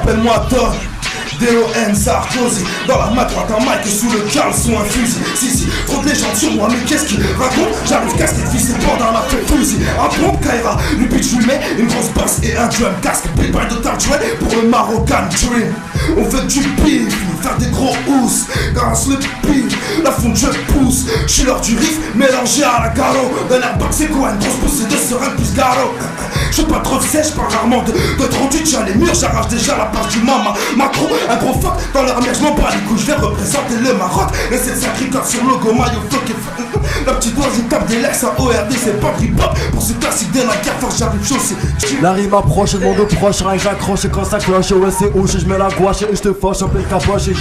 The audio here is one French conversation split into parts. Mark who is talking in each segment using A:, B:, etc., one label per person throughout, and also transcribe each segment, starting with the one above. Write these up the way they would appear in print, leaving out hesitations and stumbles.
A: appelle-moi Don D-O-N Sarkozy. Dans la main droite un mic et sous le caleçon un fusil. Si, trop de légendes sur moi, mais qu'est-ce qu'il raconte? J'arrive casqué de fils et bord dans la fait fusil. Un pompe Kaira, le bitch lui met une grosse basse et un drum. Casque, big bang de tartuet pour le Marocan Dream. On fait du pif, faire des gros housses. Caresse le pif, la fonte je pousse. J'suis l'heure du riff, mélangé à la garo. D'un airbox c'est quoi, une grosse poussée de seringue plus garo. J'suis pas trop sèche, j'parle rarement de 38. J'suis les murs, j'arrache déjà la page du mama. Macron, un gros fuck dans leur mère, j'm'en bats les couilles. J'vais représenter le Maroc. Et c'est le sacré corps sur le logo maillot fuck et fuck. La petite oise, il tape des lex en ORD, c'est pas hip-hop. Pour ce classique de la guerre, force j'arrive chaussé.
B: La rime approche, je demande proche, rien que j'accroche. Et quand ça cloche, ouais c'est où je mets la gouache et je te fâche en pleine capoche et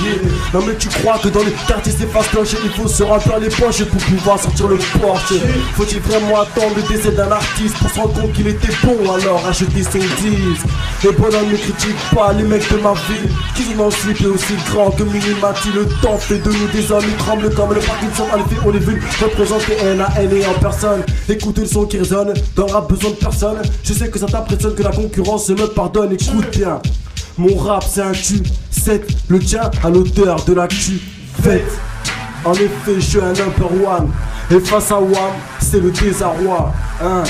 B: non mais tu crois que dans les quartiers c'est face cloche. Il faut se remplir les poches pour pouvoir sortir le Porsche. Faut-il vraiment attendre le décès d'un artiste pour se rendre compte qu'il était bon, alors acheter son disque. Les bonhommes ne critiquent pas les mecs de ma ville qui sont dans le slip et aussi grand que Minimati. Le temps fait de nous des hommes, ils tremblent comme le Parkinson. En effet on est venu représenter NAN et en personne. Écoutez le son qui résonne, dans le rap besoin de personne. Je sais que ça t'impressionne que la concurrence me pardonne. Écoute bien, mon rap c'est un Q7, le tien à l'auteur de la Q-Fête. En effet je suis un number one, et face à Wam c'est le désarroi, hein.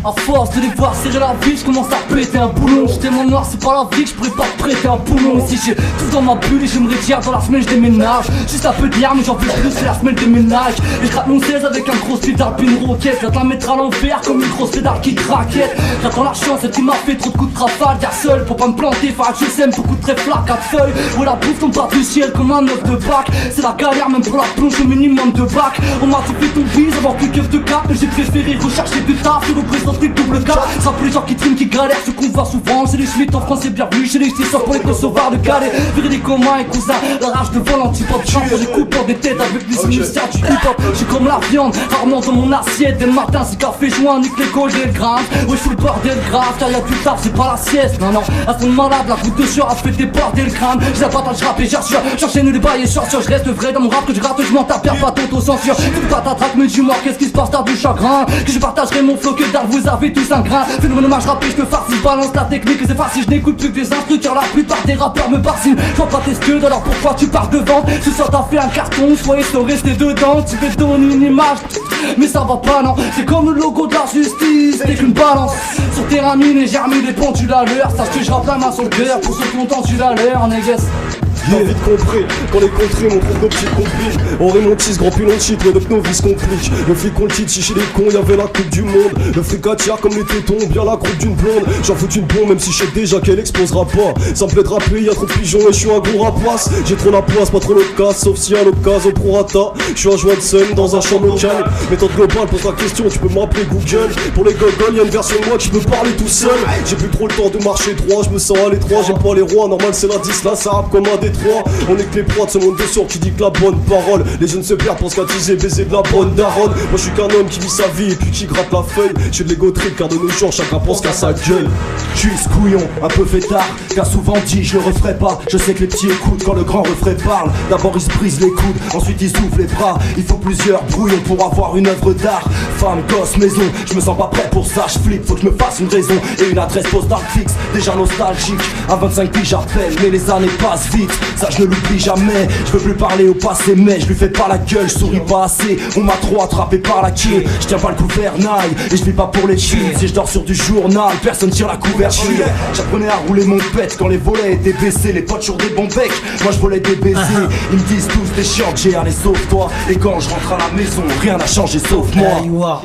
C: À force de les voir serrer la vie, je commence à péter un boulon. J'suis tellement noir, c'est pas la vie que je pourrais pas prêter un poumon. Si j'ai tout dans ma bulle et j'aimerais dire dans la semaine je déménage. Juste un peu d'hier mais j'en veux plus, c'est la semaine des ménages. Et je gratte mon 16 avec un gros pédale puis une roquette. Viens te la mettre à l'envers comme une grosse pédale qui craquette. J'attends la chance, elle qui m'a fait trop de coups de trafale. Y'a seul pour pas me planter, faudra que je sème beaucoup de trèfles à 4 feuilles. Ouais la bouffe tombe pas du ciel comme un œuf de bac. C'est la galère même pour la plonge au minimum de bac. On m'a tout fait ton bise avant plus que de cap. Mais j'ai préféré rechercher du taf et représenter le double cas. Ça pour les gens qui triment, qui galèrent, ce qu'on voit souvent. C'est les Schmitt en France, c'est bienvenu chez les stisseurs pour les kosovars de Calais. Virer des communs et cousins, la rage de vol anti-pop. Chambre des coupeurs des têtes avec les initiales du hip-hop. J'suis comme la viande, rarement dans mon assiette. Dès le matin, c'est café joint, nique l'école et le grain. Ouais, j'fous le bordel grave, car y'a du taf, c'est pas la sieste. Non, à son malade, la goutte de sueur a fait déborder le crâne. J'ai la patate, j'rappe et j'assure. J'enchaîne les bails et j'assure. J'reste vrai dans mon rap, que je gratte, je m'en tape, pas d'autocensure. Tout pas t'attraque, mais dis-moi, qu'est-ce qui se passe, t'as du chagrin. Que je partagerai mon flow, que dalle, vous avez tous un grain. Phénomène marche rapide, je te farcis, je balance la technique. C'est facile, je n'écoute plus que des instrus, car la plupart des rappeurs me barcinent. Je vois pas tes studs, alors pourquoi tu pars devant? Ce soir t'as fait un carton, soit ils sont restés dedans. Tu veux donner une image, mais ça va pas non. C'est comme le logo de la justice, t'es qu'une balance. Sur terrain miné, j'ai remis des pendules à l'heure. Sache que je rappe la main sur le cœur, pour ceux qui ont entendu la l'air, en négasse.
B: J'ai vite compris, quand les contrées mon trouve d'optique complique. On remontise, grand pilon de titre, mais de novice complique. Le flic on le titre, chichi les cons, y'avait la coupe du monde. Le fric attire comme les tétons, bien la croupe d'une blonde. J'en fous une bombe, même si je sais déjà qu'elle explosera pas. Ça me plaît de rapper, y'a trop de pigeons et je suis un gros rapace. J'ai trop la poisse, pas trop le casse, sauf si à l'occasion au prorata. Je suis un joint de scène dans un champ local. Méthode globale, pose la question, tu peux m'appeler Google. Pour les gogoles, y'a une version de moi qui peut parler tout seul. J'ai plus trop le temps de marcher droit, je me sens à l'étroit. J'aime pas les rois, normal c'est la 10, là ça rappe comme un détroit. On est que les proies de ce monde de sourds qui dit que la bonne parole. Les jeunes se perdent, pensent qu'à teaser, baiser de la bonne daronne. Moi je suis qu'un homme qui vit sa vie et puis qui gratte la feuille. J'ai de l'ego trip car de nos jours chacun pense qu'à sa gueule.
D: Je suis ce couillon, un peu fêtard, car souvent dit je le referai pas. Je sais que les petits écoutent quand le grand refrain parle. D'abord ils se brisent les coudes, ensuite ils ouvrent les bras. Il faut plusieurs brouillons pour avoir une œuvre d'art. Femme, gosse, maison, je me sens pas prêt pour ça. Je flippe, faut que je me fasse une raison et une adresse postale fixe. Déjà nostalgique, à 25 piges j'appelle, mais les années passent vite. Ça je ne l'oublie jamais, je veux plus parler au passé mais je lui fais pas la gueule, je souris pas assez. On m'a trop attrapé par la queue, je tiens pas le gouvernail et je vis pas pour les chiens. Si je dors sur du journal, personne tire la couverture. J'apprenais à rouler mon pet quand les volets étaient baissés. Les potes sur des bons becs, moi je volais des baisers. Ils me disent tous t'es chiant, j'ai allé sauf toi. Et quand je rentre à la maison, rien n'a changé sauf moi.